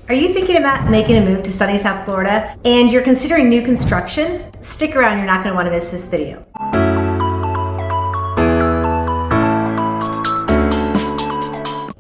Are you thinking about making a move to sunny South Florida and you're considering new construction? Stick around, you're not going to want to miss this video.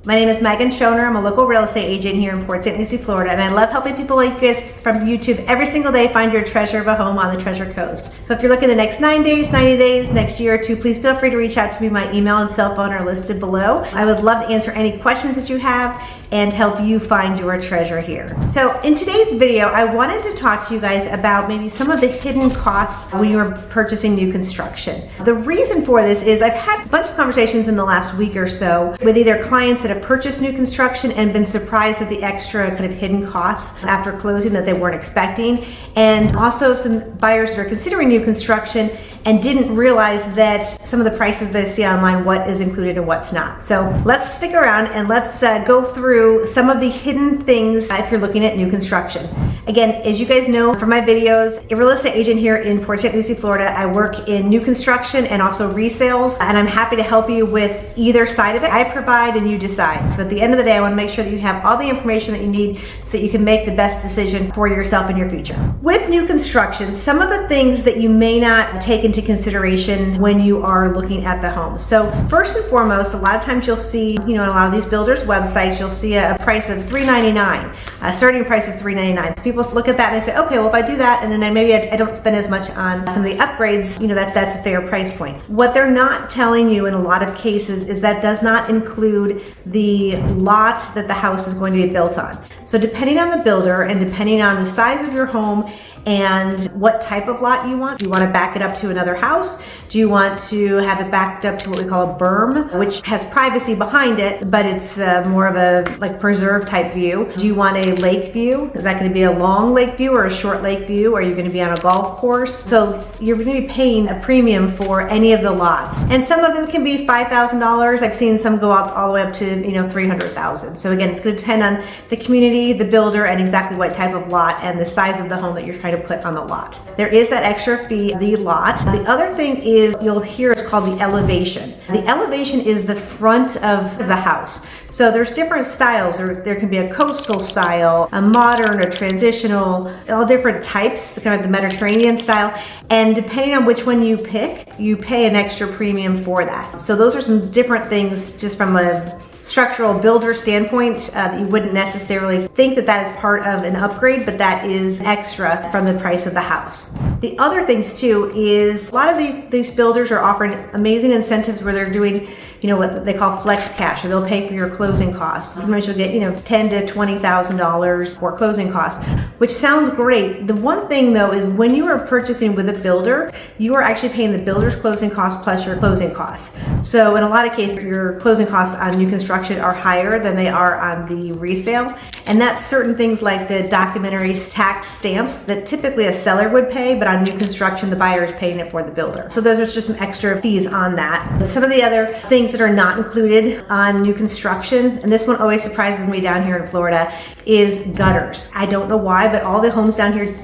My name is Megan Schoner. I'm a local real estate agent here in Port St Lucie, Florida, and I love helping people like you guys from YouTube every single day find your treasure of a home on the Treasure Coast. So if you're looking the next 9 days, 90 days, next year or two, please feel free to reach out to me. My email and cell phone are listed below. I would love to answer any questions that you have and help you find your treasure here. So in today's video, I wanted to talk to you guys about maybe some of the hidden costs when you're purchasing new construction. The reason for this is I've had a bunch of conversations in the last week or so with either clients that have purchased new construction and been surprised at the extra kind of hidden costs after closing that they weren't expecting, and also some buyers that are considering new construction and didn't realize that some of the prices they see online, what is included and what's not. So let's stick around and let's go through some of the hidden things if you're looking at new construction. Again, as you guys know from my videos, a real estate agent here in Port St Lucie, Florida. I work in new construction and also resales, and I'm happy to help you with either side of it. I provide and you decide. So at the end of the day, I want to make sure that you have all the information that you need so that you can make the best decision for yourself and your future. With new construction, some of the things that you may not take into consideration when you are looking at the home. So first and foremost, a lot of times you'll see, on a lot of these builders' websites, you'll see a price of $399, a starting price of $399. So people look at that and they say, okay, well, if I do that, and then maybe I don't spend as much on some of the upgrades, that's a fair price point. What they're not telling you in a lot of cases is that does not include the lot that the house is going to be built on. So depending on the builder and depending on the size of your home and what type of lot you want. Do you want to back it up to another house? Do you want to have it backed up to what we call a berm, which has privacy behind it, but it's more of a preserve type view? Do you want a lake view? Is that going to be a long lake view or a short lake view? Are you going to be on a golf course? So you're going to be paying a premium for any of the lots. And some of them can be $5,000. I've seen some go up all the way up to $300,000. So again, it's going to depend on the community, the builder, and exactly what type of lot and the size of the home that you're trying to put on the lot. There is that extra fee, the lot. The other thing is you'll hear it's called the elevation. The elevation is the front of the house. So there's different styles. There can be a coastal style, a modern or transitional, all different types, kind of the Mediterranean style. And depending on which one you pick, you pay an extra premium for that. So those are some different things just from a structural builder standpoint that you wouldn't necessarily think that is part of an upgrade, but that is extra from the price of the house. The other things too is a lot of these builders are offering amazing incentives where they're doing what they call flex cash, or they'll pay for your closing costs. Sometimes you'll get $10,000 to $20,000 for closing costs, which sounds great. The one thing though is when you are purchasing with a builder, you are actually paying the builder's closing costs plus your closing costs. So in a lot of cases, your closing costs on new construction are higher than they are on the resale. And that's certain things like the documentary tax stamps that typically a seller would pay, but on new construction, the buyer is paying it for the builder. So those are just some extra fees on that. But some of the other things that are not included on new construction, and this one always surprises me down here in Florida, is gutters. I don't know why, but all the homes down here,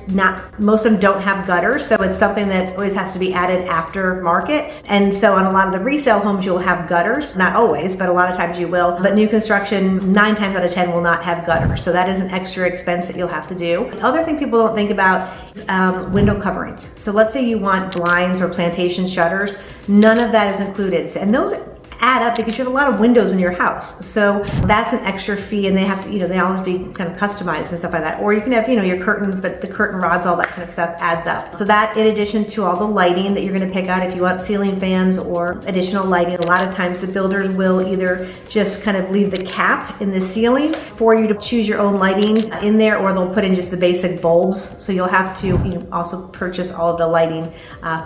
most of them don't have gutters. So it's something that always has to be added after market. And so on a lot of the resale homes, you'll have gutters. Not always, but a lot of times you will. But new construction, 9 times out of 10 will not have gutters. So that is an extra expense that you'll have to do. The other thing people don't think about is window coverings. So let's say you want blinds or plantation shutters. None of that is included. And those add up because you have a lot of windows in your house. So that's an extra fee, and they have to, they always be kind of customized and stuff like that. Or you can have, your curtains, but the curtain rods, all that kind of stuff adds up. So that, in addition to all the lighting that you're going to pick out, if you want ceiling fans or additional lighting, a lot of times the builders will either just kind of leave the cap in the ceiling for you to choose your own lighting in there, or they'll put in just the basic bulbs. So you'll have to also purchase all of the lighting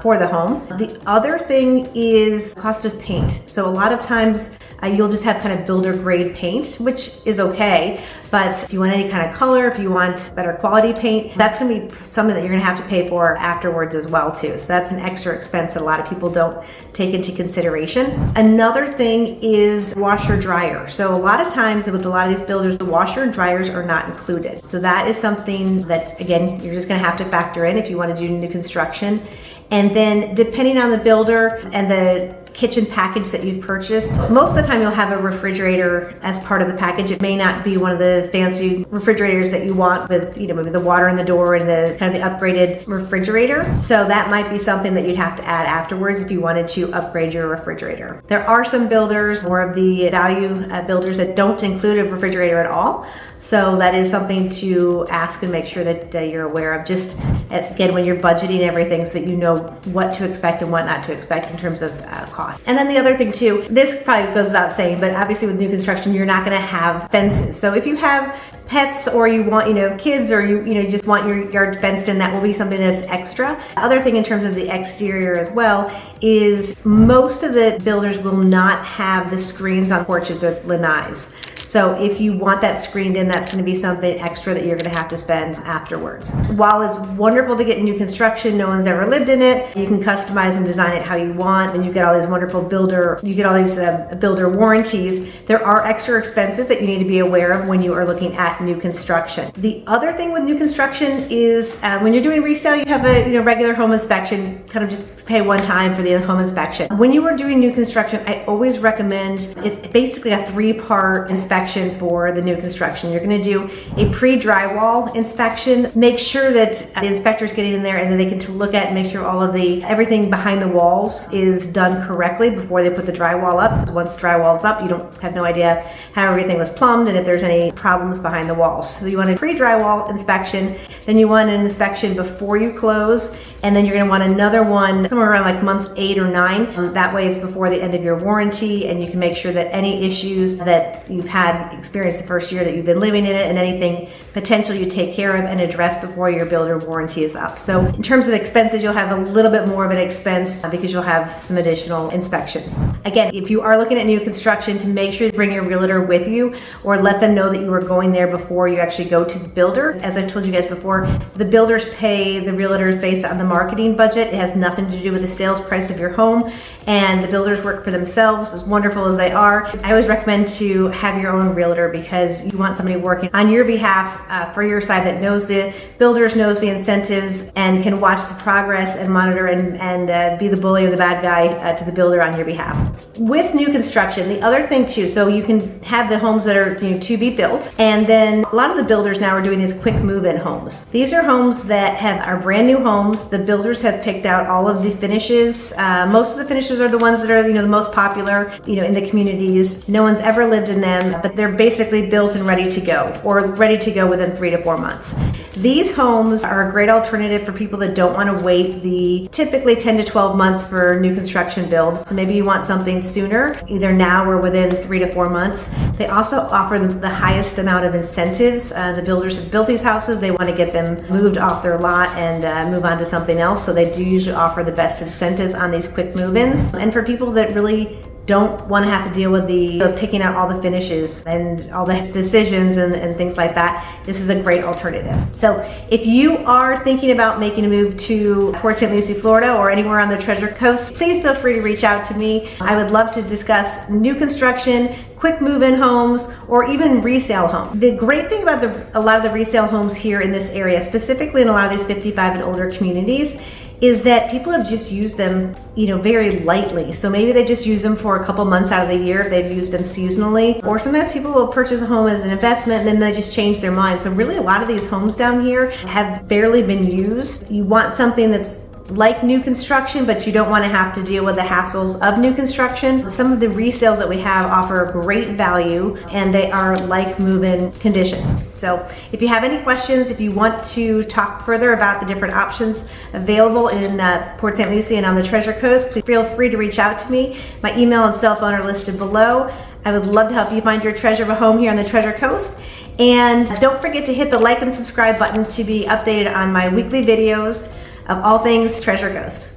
for the home. The other thing is cost of paint. So a lot of times you'll just have kind of builder grade paint, which is okay. But if you want any kind of color, if you want better quality paint, that's going to be something that you're going to have to pay for afterwards as well too. So that's an extra expense that a lot of people don't take into consideration. Another thing is washer dryer. So a lot of times with a lot of these builders, the washer and dryers are not included. So that is something that, again, you're just going to have to factor in if you want to do new construction. And then depending on the builder and the kitchen package that you've purchased. Most of the time you'll have a refrigerator as part of the package. It may not be one of the fancy refrigerators that you want with, maybe the water in the door and the kind of the upgraded refrigerator. So that might be something that you'd have to add afterwards if you wanted to upgrade your refrigerator. There are some builders, more of the value builders, that don't include a refrigerator at all. So that is something to ask and make sure that you're aware of, just again when you're budgeting everything, so that you know what to expect and what not to expect in terms of cost. And then the other thing too, this probably goes without saying, but obviously with new construction, you're not going to have fences. So if you have pets, or you want, kids, or you just want your yard fenced in, that will be something that's extra. Other thing in terms of the exterior as well is most of the builders will not have the screens on porches or lanais. So if you want that screened in, that's going to be something extra that you're going to have to spend afterwards. While it's wonderful to get new construction, no one's ever lived in it. You can customize and design it how you want, and you get all these wonderful builder warranties. There are extra expenses that you need to be aware of when you are looking at new construction. The other thing with new construction is when you're doing resale, you have a regular home inspection. Kind of just pay one time for the home inspection. When you are doing new construction, I always recommend, it's basically a 3-part inspection for the new construction. You're going to do a pre-drywall inspection. Make sure that the inspector's getting in there and then they can look at and make sure all of everything behind the walls is done correctly before they put the drywall up. Because once the drywall's up, you have no idea how everything was plumbed and if there's any problems behind the walls. So you want a pre-drywall inspection, then you want an inspection before you close, and then you're going to want another one somewhere around like month 8 or 9. That way it's before the end of your warranty, and you can make sure that any issues that you've had experienced the first year that you've been living in it, and anything potential you take care of and address before your builder warranty is up. So in terms of expenses, you'll have a little bit more of an expense because you'll have some additional inspections. Again, if you are looking at new construction, to make sure to bring your realtor with you, or let them know that you are going there before you actually go to the builder. As I've told you guys before, the builders pay the realtors based on the marketing budget. It has nothing to do with the sales price of your home, and the builders work for themselves, as wonderful as they are. I always recommend to have your own realtor, because you want somebody working on your behalf for your side that knows the builders, knows the incentives, and can watch the progress and monitor and be the bully or the bad guy to the builder on your behalf. With new construction, the other thing too, so you can have the homes that are to be built, and then a lot of the builders now are doing these quick move-in homes. These are homes that are brand new homes. The builders have picked out all of the finishes. Most of the finishes are the ones that are the most popular in the communities. No one's ever lived in them, but they're basically built and ready to go, or ready to go within 3 to 4 months. These homes are a great alternative for people that don't want to wait the typically 10 to 12 months for new construction build. So maybe you want something sooner, either now or within 3 to 4 months. They also offer the highest amount of incentives. The builders have built these houses. They want to get them moved off their lot and move on to something else. So they do usually offer the best incentives on these quick move-ins. And for people that really don't want to have to deal with the picking out all the finishes and all the decisions and things like that, this is a great alternative. So if you are thinking about making a move to Port St Lucie, Florida, or anywhere on the Treasure Coast, please feel free to reach out to me. I would love to discuss new construction, quick move-in homes, or even resale homes. The great thing about a lot of the resale homes here in this area, specifically in a lot of these 55 and older communities, is that people have just used them, very lightly. So maybe they just use them for a couple months out of the year. They've used them seasonally, or sometimes people will purchase a home as an investment and then they just change their mind. So really a lot of these homes down here have barely been used. You want something that's like new construction, but you don't want to have to deal with the hassles of new construction. Some of the resales that we have offer great value, and they are like move-in condition. So if you have any questions, if you want to talk further about the different options available in Port St Lucie and on the Treasure Coast, please feel free to reach out to me. My email and cell phone are listed below. I would love to help you find your treasure of a home here on the Treasure Coast. And don't forget to hit the like and subscribe button to be updated on my weekly videos of all things Treasure Coast.